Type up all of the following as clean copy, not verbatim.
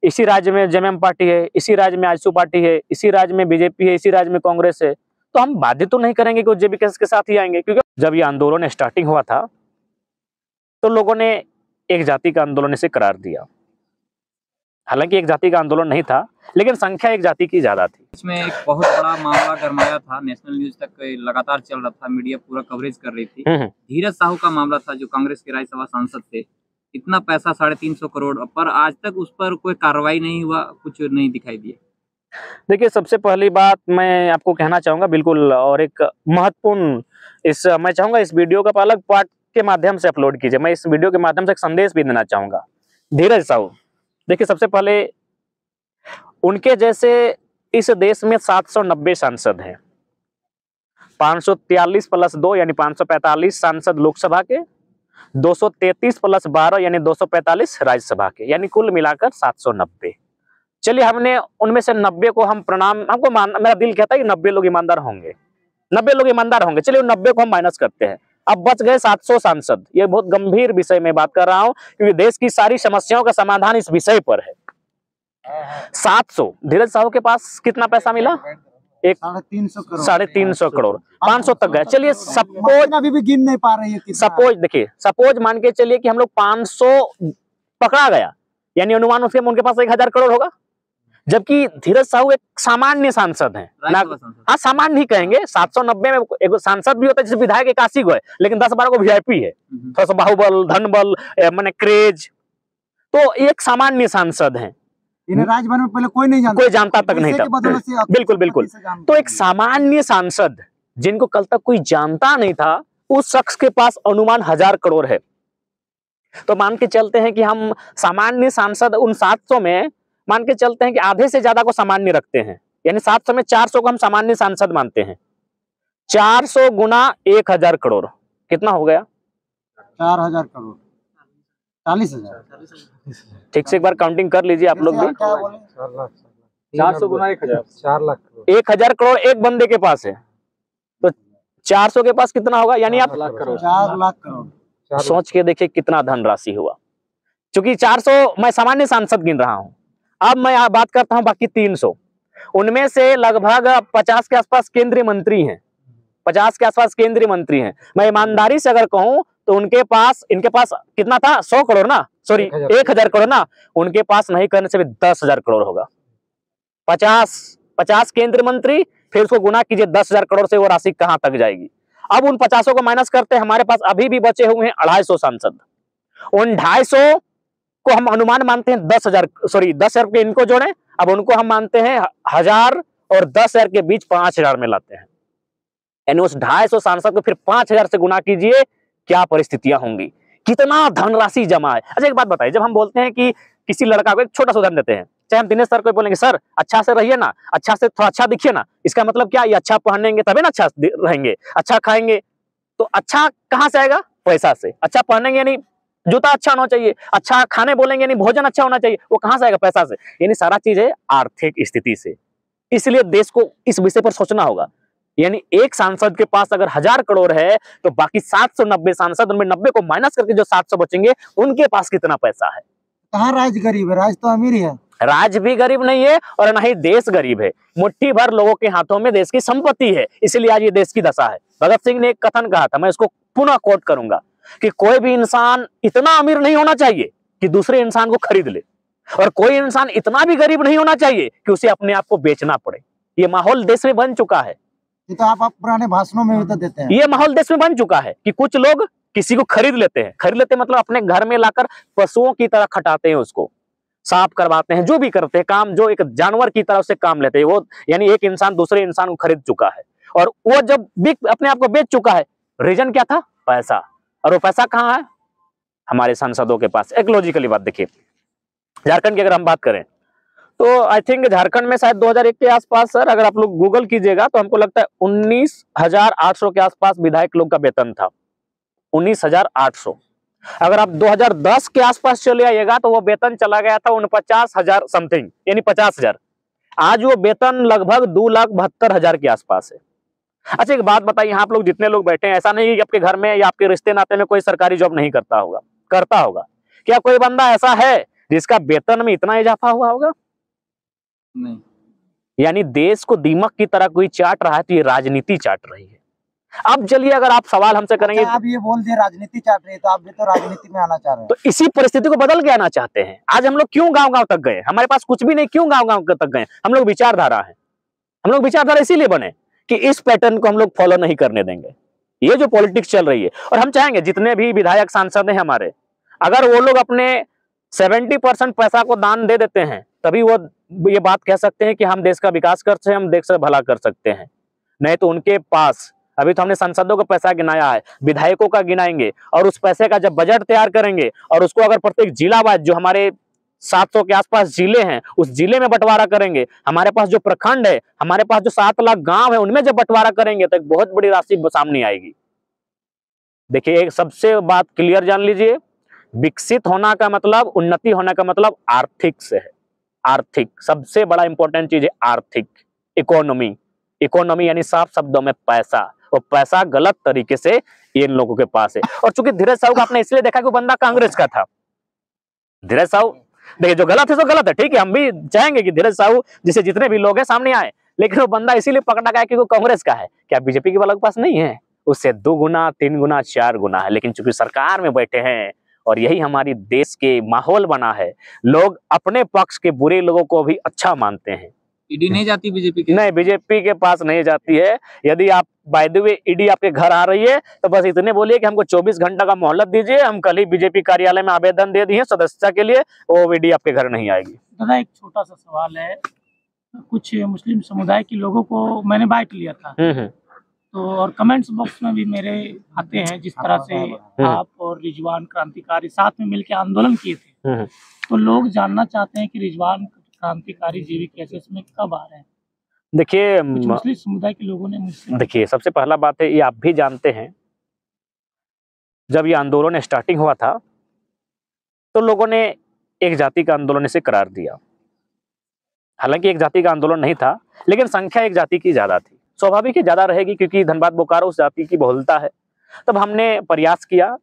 इसी राज्य में जेएमएम पार्टी है, इसी राज्य में आजसू पार्टी है, इसी राज्य में बीजेपी है, इसी राज्य में कांग्रेस है, तो हम बाध्य तो नहीं करेंगे कि वो जेबी के साथ ही आएंगे। क्योंकि जब ये आंदोलन स्टार्टिंग हुआ था तो लोगों ने एक जाति का आंदोलन इसे करार दिया। हालांकि एक जाति का आंदोलन नहीं था, लेकिन संख्या एक जाति की ज्यादा थी। इसमें एक बहुत बड़ा मामला गरमाया था, नेशनल न्यूज तक लगातार चल रहा था, मीडिया पूरा कवरेज कर रही थी। धीरज साहू का मामला था, जो कांग्रेस के राज्यसभा सांसद थे। इतना पैसा 350 करोड़, पर आज तक उस पर कोई कार्रवाई नहीं हुआ, कुछ नहीं दिखाई दिया। देखिए, सबसे पहली बात मैं आपको कहना चाहूंगा बिल्कुल, और एक महत्वपूर्ण मैं चाहूंगा इस वीडियो का अलग पार्ट के माध्यम से अपलोड कीजिए। मैं इस वीडियो के माध्यम से एक संदेश भी देना चाहूंगा। धीरज साहू, देखिए, सबसे पहले उनके जैसे इस देश में 790 सांसद हैं, 543 + 2 यानी 545 सांसद लोकसभा के, 233 + 12 यानी 245 राज्यसभा के, यानी कुल मिलाकर 790। चलिए, हमने उनमें से 90 को हम मेरा दिल कहता है कि 90 लोग ईमानदार होंगे, 90 लोग ईमानदार होंगे। चलिए, 90 को हम माइनस करते हैं, अब बच गए 700 सांसद। ये बहुत गंभीर विषय में बात कर रहा हूं, क्योंकि देश की सारी समस्याओं का समाधान इस विषय पर है। 700, धीरज साहू के पास कितना पैसा मिला? 350 करोड़, 500 तक गए। चलिए, सपोज अभी भी गिन नहीं पा रही है। सपोज देखिए, सपोज मान के चलिए कि हम लोग 500 पकड़ा गया, यानी अनुमान उसके उनके पास 1000 करोड़ होगा। जबकि धीरज साहू एक सामान्य सांसद हैं, हाँ, सामान्य ही कहेंगे। 790 में एक सांसद भी होता है, जैसे विधायक 81 को है, लेकिन 10-12 को वीआईपी है, थोड़ा सा बाहुबल, धनबल, माने क्रेज, तो एक सामान्य सांसद हैं। राजभर में पहले कोई जानता तक नहीं था। बिल्कुल बिल्कुल। तो एक सामान्य सांसद जिनको कल तक कोई जानता नहीं था, उस शख्स के पास अनुमान 1000 करोड़ है। तो मान के चलते हैं कि हम सामान्य सांसद उन 700 में मान के चलते हैं कि आधे से ज्यादा को सामान्य रखते हैं, यानी 700 में 400 को हम सामान्य सांसद मानते हैं। 400 गुना 1000 करोड़ कितना हो गया? 4000 करोड़, 40,000। ठीक से एक बार काउंटिंग कर लीजिए आप लोग भी। 400 गुना 1000, 4 लाख करोड़। 1000 करोड़ एक बंदे के पास है, तो 400 के पास कितना होगा? यानी आप 4 लाख करोड़। सोच के देखिए कितना धनराशि हुआ। चूंकि 400 मैं सामान्य सांसद गिन रहा हूं, अब मैं बात करता हूं बाकी 300। उनमें से लगभग 50 के आसपास केंद्रीय मंत्री हैं, 50 के आसपास केंद्रीय मंत्री हैं। मैं ईमानदारी से अगर कहूं तो इनके पास कितना था? 100 करोड़ ना, सॉरी 1000 करोड़ ना। उनके पास नहीं करने से भी 10,000 करोड़ होगा। 50 केंद्रीय मंत्री, फिर उसको गुना कीजिए 10,000 करोड़ से, वो राशि कहां तक जाएगी? अब उन 50 को माइनस करते हैं, हमारे पास अभी भी बचे हुए हैं 250 सांसद। उन 250 को हम अनुमान मानते हैं 10,000 के इनको जोड़े, अब उनको हम मानते हैं 1000 और 10,000 के बीच 5000 में लाते हैं, यानी उस 250 सांसद को फिर 5000 से गुना कीजिए, क्या परिस्थितियां होंगी, कितना धनराशि जमा है। अच्छा, एक बात बताइए, जब हम बोलते हैं कि किसी लड़का को, एक छोटा सा उदाहरण देते हैं, चाहे हम दिनेश सर को बोलेंगे, सर अच्छा से रहिए ना, अच्छा से थोड़ा अच्छा दिखिए ना, इसका मतलब क्या? ये अच्छा पहनेंगे तभी ना अच्छा रहेंगे, अच्छा खाएंगे, तो अच्छा कहां से आएगा? पैसा से। अच्छा पहनेंगे यानी जूता अच्छा होना चाहिए, अच्छा खाने बोलेंगे यानी भोजन अच्छा होना चाहिए, वो कहां से आएगा? पैसा से। यानी सारा चीज है आर्थिक स्थिति से। इसलिए देश को इस विषय पर सोचना होगा। यानी एक सांसद के पास अगर 1000 करोड़ है, तो बाकी 790 सांसद, उनमें 90 को माइनस करके जो 700 बचेंगे, उनके पास कितना पैसा है? कहाँ राज गरीब है? राज तो अमीर ही है। राज भी गरीब नहीं है और ना ही देश गरीब है। मुट्ठी भर लोगों के हाथों में देश की संपत्ति है, इसलिए आज ये देश की दशा है। भगत सिंह ने एक कथन कहा था, मैं इसको पुनः कोट करूंगा, कि कोई भी इंसान इतना अमीर नहीं होना चाहिए कि दूसरे इंसान को खरीद ले, और कोई इंसान इतना भी गरीब नहीं होना चाहिए कि उसे अपने आप को बेचना पड़े। ये माहौल देश में बन चुका है। ये तो आप पुराने भाषणों में भी तो देते हैं। ये माहौल देश में बन चुका है कि कुछ लोग किसी को खरीद लेते हैं। खरीद लेते मतलब अपने घर में लाकर पशुओं की तरह खटाते हैं, उसको साफ करवाते हैं, जो भी करते हैं काम, जो एक जानवर की तरह उससे काम लेते हैं वो। यानी एक इंसान दूसरे इंसान को खरीद चुका है, और वो जब अपने आप को बेच चुका है, रीजन क्या था? पैसा। और वो पैसा कहाँ है? हमारे सांसदों के पास। एक लॉजिकली बात देखिए, झारखंड की अगर हम बात करें तो आई थिंक झारखंड में शायद 2001 के आसपास, सर अगर आप लोग गूगल कीजिएगा तो हमको लगता है 19,800 के आसपास विधायक लोग का वेतन था। 19,800। अगर आप 2010 के आसपास चले आइएगा तो वो वेतन चला गया था 49,000 समथिंग, यानी 50,000। आज वो वेतन लगभग 2,72,000 के आसपास है। अच्छा, एक बात बताइए, यहाँ आप लोग जितने लोग बैठे हैं, ऐसा नहीं कि आपके घर में या आपके रिश्ते नाते में कोई सरकारी जॉब नहीं करता होगा, करता होगा। क्या कोई बंदा ऐसा है जिसका वेतन में इतना इजाफा हुआ होगा? नहीं। यानी देश को दीमक की तरह कोई चाट रहा है, तो ये राजनीति चाट रही है। अब चलिए, अगर आप सवाल हमसे करेंगे, आप ये बोल दिए राजनीति चाट रही है, तो आप भी तो राजनीति में आना चाह रहे हैं। तो इसी परिस्थिति को बदल के आना चाहते हैं। आज हम लोग क्यों गांव-गांव तक गए? हमारे पास कुछ भी नहीं, क्यों गांव-गांव तक गए? हम लोग विचारधारा है। हम लोग विचारधारा इसीलिए बने कि इस पैटर्न को हम लोग फॉलो नहीं करने देंगे। ये जो पॉलिटिक्स चल रही है, और हम चाहेंगे जितने भी विधायक सांसद हैं हमारे, अगर वो लोग अपने 70% पैसा को दान दे देते हैं, तभी वो ये बात कह सकते हैं कि हम देश का विकास कर सकते हैं, हम देश का भला कर सकते हैं। नहीं तो उनके पास, अभी तो हमने सांसदों का पैसा गिनाया है, विधायकों का गिनाएंगे, और उस पैसे का जब बजट तैयार करेंगे और उसको अगर प्रत्येक जिला वाइज, जो हमारे 700 के आसपास जिले हैं, उस जिले में बंटवारा करेंगे, हमारे पास जो प्रखंड है, हमारे पास जो 7 लाख गांव है, उनमें जब बंटवारा करेंगे, तो एक बहुत बड़ी राशि सामने आएगी। देखिए, एक सबसे बात क्लियर जान लीजिए, विकसित होना का मतलब, उन्नति होने का मतलब आर्थिक से है। आर्थिक सबसे बड़ा इंपॉर्टेंट चीज है, आर्थिक इकोनॉमी। इकोनॉमी यानी साफ शब्दों में पैसा, और पैसा गलत तरीके से इन लोगों के पास है। और चूंकि धीरज साहू का आपने इसलिए देखा कि वो बंदा कांग्रेस का था। धीरज साहू, देखिए, जो गलत है सो गलत है, ठीक है, हम भी चाहेंगे कि धीरज साहू जिसे जितने भी लोग हैं सामने आए, लेकिन वो बंदा इसीलिए पकड़ा गया कि वो कांग्रेस का है। क्या बीजेपी के वालों के पास नहीं है? उससे 2 गुना, 3 गुना, 4 गुना है। लेकिन चूंकि सरकार में बैठे हैं, और यही हमारी देश के माहौल बना है, लोग अपने पक्ष के बुरे लोगों को भी अच्छा मानते हैं। ईडी नहीं जाती बीजेपी के? नहीं, बीजेपी के पास नहीं जाती है। यदि आप बाय द वे ईडी आपके घर आ रही है, तो बस इतने बोलिए कि हमको 24 घंटा का मोहलत दीजिए, हम कल ही बीजेपी कार्यालय में आवेदन दे दिए सदस्यता के लिए, वो ईडी आपके घर नहीं आएगी। दादा, एक छोटा सा सवाल है, कुछ मुस्लिम समुदाय के लोगों को मैंने बाइट लिया था, तो और कमेंट्स बॉक्स में भी मेरे आते हैं, जिस तरह से आप और रिजवान क्रांतिकारी साथ में मिलकर आंदोलन किए थे, तो लोग जानना चाहते हैं कि रिजवान क्रांतिकारी जीवी केसेस में कब आ रहे हैं? देखिए, मुस्लिम समुदाय के लोगों ने मुझसे, देखिए, सबसे पहला बात है, ये आप भी जानते हैं, जब ये आंदोलन स्टार्टिंग हुआ था, तो लोगों ने एक जाति का आंदोलन इसे करार दिया। हालांकि एक जाति का आंदोलन नहीं था, लेकिन संख्या एक जाति की ज्यादा थी। स्वाभाविक है ज्यादा रहेगी, क्योंकि धनबाद बोकारो उस जाति की बहुलता है। तब हमने प्रयास किया,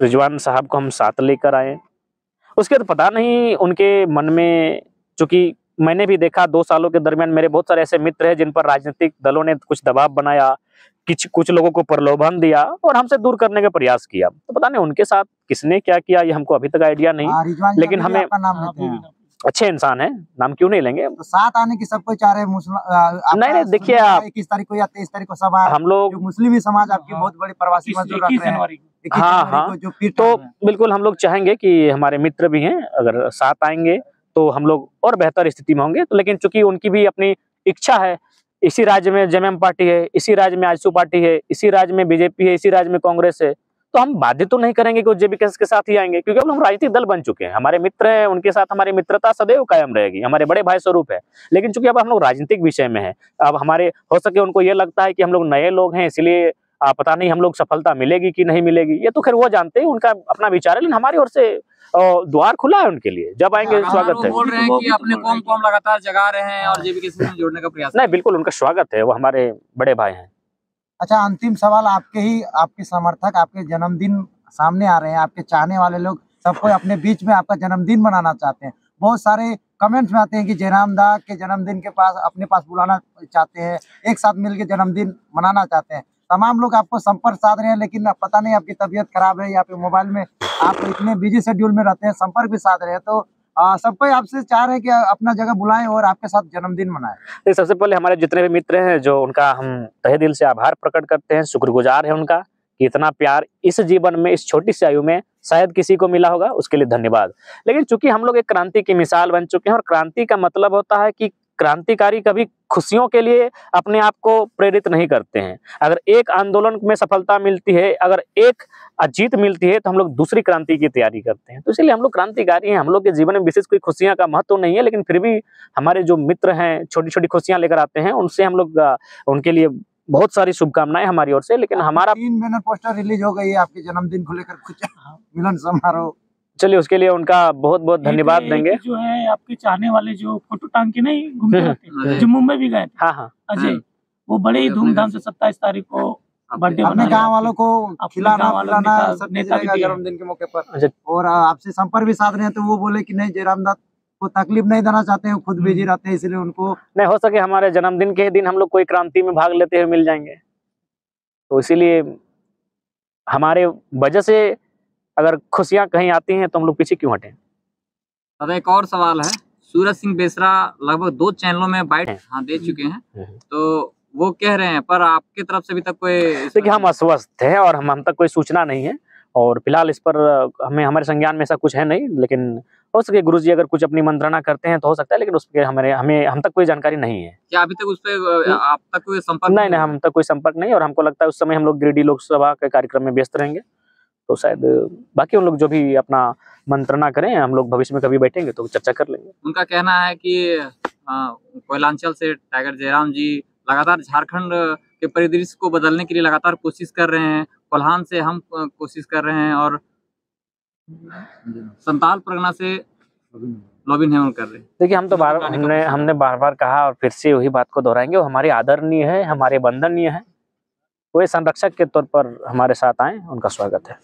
रिजवान साहब को हम साथ लेकर आए। उसके तो पता नहीं उनके मन में, चूंकि मैंने भी देखा 2 सालों के दरमियान मेरे बहुत सारे ऐसे मित्र हैं जिन पर राजनीतिक दलों ने कुछ दबाव बनाया, कुछ लोगों को प्रलोभन दिया और हमसे दूर करने का प्रयास किया। तो पता नहीं उनके साथ किसने क्या किया, ये हमको अभी तक आइडिया नहीं। लेकिन हमें, अच्छे इंसान है, नाम क्यों नहीं लेंगे। तो साथ आने की सबको चाह रहे हैं। नहीं, देखिए, आप 21 तारीख को या 23 तारीख को सब हम लोग मुस्लिम ही समाज आपकी बहुत बड़ी प्रवासी मजदूर रख रहे हैं। हाँ, तो बिल्कुल हम लोग चाहेंगे कि हमारे मित्र भी हैं, अगर साथ आएंगे तो हम लोग और बेहतर स्थिति में होंगे। तो लेकिन चूंकि उनकी भी अपनी इच्छा है, इसी राज्य में जेएमएम पार्टी है, इसी राज्य में आजसू पार्टी है, इसी राज्य में बीजेपी है, इसी राज्य में कांग्रेस है, तो हम बाध्य तो नहीं करेंगे कि वो जेबी के साथ ही आएंगे, क्योंकि हम राजनीतिक दल बन चुके हैं। हमारे मित्र हैं, उनके साथ हमारी मित्रता सदैव कायम रहेगी, हमारे बड़े भाई स्वरूप है। लेकिन चूंकि अब हम लोग राजनीतिक विषय में हैं, अब हमारे हो सके उनको ये लगता है कि हम लोग नए लोग हैं, इसलिए पता नहीं हम लोग सफलता मिलेगी कि नहीं मिलेगी, ये तो खैर वो जानते हैं, उनका अपना विचार है। लेकिन हमारी ओर से द्वार खुला है उनके लिए, जब आएंगे स्वागत है। बोल रहे हैं कि अपने कौम को हम लगातार जगा रहे हैं और जेबी के साथ जोड़ने का प्रयास। नहीं, बिल्कुल उनका स्वागत है, वो हमारे बड़े भाई हैं। अच्छा, अंतिम सवाल, आपके समर्थक आपके जन्मदिन सामने आ रहे हैं, आपके चाहने वाले लोग सबको अपने बीच में आपका जन्मदिन मनाना चाहते हैं। बहुत सारे कमेंट्स में आते हैं कि जयराम दा के जन्मदिन के पास अपने पास बुलाना चाहते हैं, एक साथ मिलकर जन्मदिन मनाना चाहते हैं। तमाम लोग आपको संपर्क साध रहे हैं, लेकिन पता नहीं आपकी तबीयत खराब है या फिर मोबाइल में आप इतने बिजी शेड्यूल में रहते हैं, संपर्क भी साध रहे हैं। तो सबको आपसे चाह रहे हैं कि अपना जगह बुलाएं और आपके साथ जन्मदिन मनाएं। सबसे पहले हमारे जितने भी मित्र हैं, जो उनका हम तहे दिल से आभार प्रकट करते हैं, शुक्रगुजार है उनका कि इतना प्यार इस जीवन में, इस छोटी सी आयु में शायद किसी को मिला होगा, उसके लिए धन्यवाद। लेकिन चूंकि हम लोग एक क्रांति की मिसाल बन चुके हैं, और क्रांति का मतलब होता है कि क्रांतिकारी कभी खुशियों के लिए अपने आप को प्रेरित नहीं करते हैं। अगर एक आंदोलन में सफलता मिलती है, अगर एक जीत मिलती है, तो हम लोग दूसरी क्रांति की तैयारी करते हैं। तो इसलिए हम लोग क्रांतिकारी हैं। हम लोग के जीवन में विशेष कोई खुशियां का महत्व नहीं है, लेकिन फिर भी हमारे जो मित्र हैं छोटी छोटी खुशियां लेकर आते हैं, उनसे हम लोग उनके लिए बहुत सारी शुभकामनाएं हमारी ओर से। लेकिन हमारा 3 बैनर पोस्टर रिलीज हो गई है आपके जन्मदिन को लेकर, कुछ मिलन समारोह, चलिए उसके लिए उनका बहुत बहुत धन्यवाद देंगे। जो है आपके चाहने वाले जो फोटो टांग के नहीं घूमते रहते, जो मुंबई भी गए थे, हाँ, अजय, वो बड़े ही धूमधाम से 27 तारीख को बर्थडे अपने मनाया, गांव वालों को अपने खिलाना गांव वालों पिलाना नेता- सब नेता भी दिए। जन्मदिन के मौके पर। अच्छा। और आपसे संपर्क भी साध रहे हैं तो वो बोले कि नहीं, जयराम दत्त को तकलीफ नहीं देना चाहते हैं, खुद बिजी रहते हैं, इसलिए उनको नहीं हो सके हमारे जन्मदिन के दिन हम लोग कोई क्रांति में भाग लेते हुए मिल जाएंगे, तो इसीलिए हमारे वजह से अगर खुशियां कहीं आती हैं तो हम लोग पीछे क्यों हटें। दादा एक और सवाल है, सूरज सिंह बेसरा लगभग 2 चैनलों में बाइट दे चुके हैं, तो वो कह रहे हैं, पर आपकी तरफ से अभी तक कोई देखिए हम अस्वस्थ हैं और हम तक कोई सूचना नहीं है, और फिलहाल इस पर हमारे संज्ञान में ऐसा कुछ है नहीं, लेकिन हो सके गुरुजी अगर कुछ अपनी मंत्रणा करते हैं तो हो सकता है, लेकिन उस पर हम तक कोई जानकारी नहीं है। क्या अभी तक उस पे आप तक कोई संपर्क नहीं, हम तक कोई संपर्क नहीं, और हमको लगता है उस समय हम लोग गिरिडीह लोकसभा के कार्यक्रम में व्यस्त रहेंगे, तो शायद बाकी उन लोग जो भी अपना मंत्रणा करें, हम लोग भविष्य में कभी बैठेंगे तो चर्चा कर लेंगे। उनका कहना है कि कोयलांचल से टाइगर जयराम जी लगातार झारखंड के परिदृश्य को बदलने के लिए लगातार कोशिश कर रहे हैं, कोल्हान से हम कोशिश कर रहे हैं, और संताल परगना से लॉबिन हेमन कर रहे हैं। देखिए हम तो हमने बार बार कहा और फिर से वही बात को दोहराएंगे, वो हमारे आदरणीय है, हमारे वंदनीय है, वो संरक्षक के तौर पर हमारे साथ आए, उनका स्वागत है।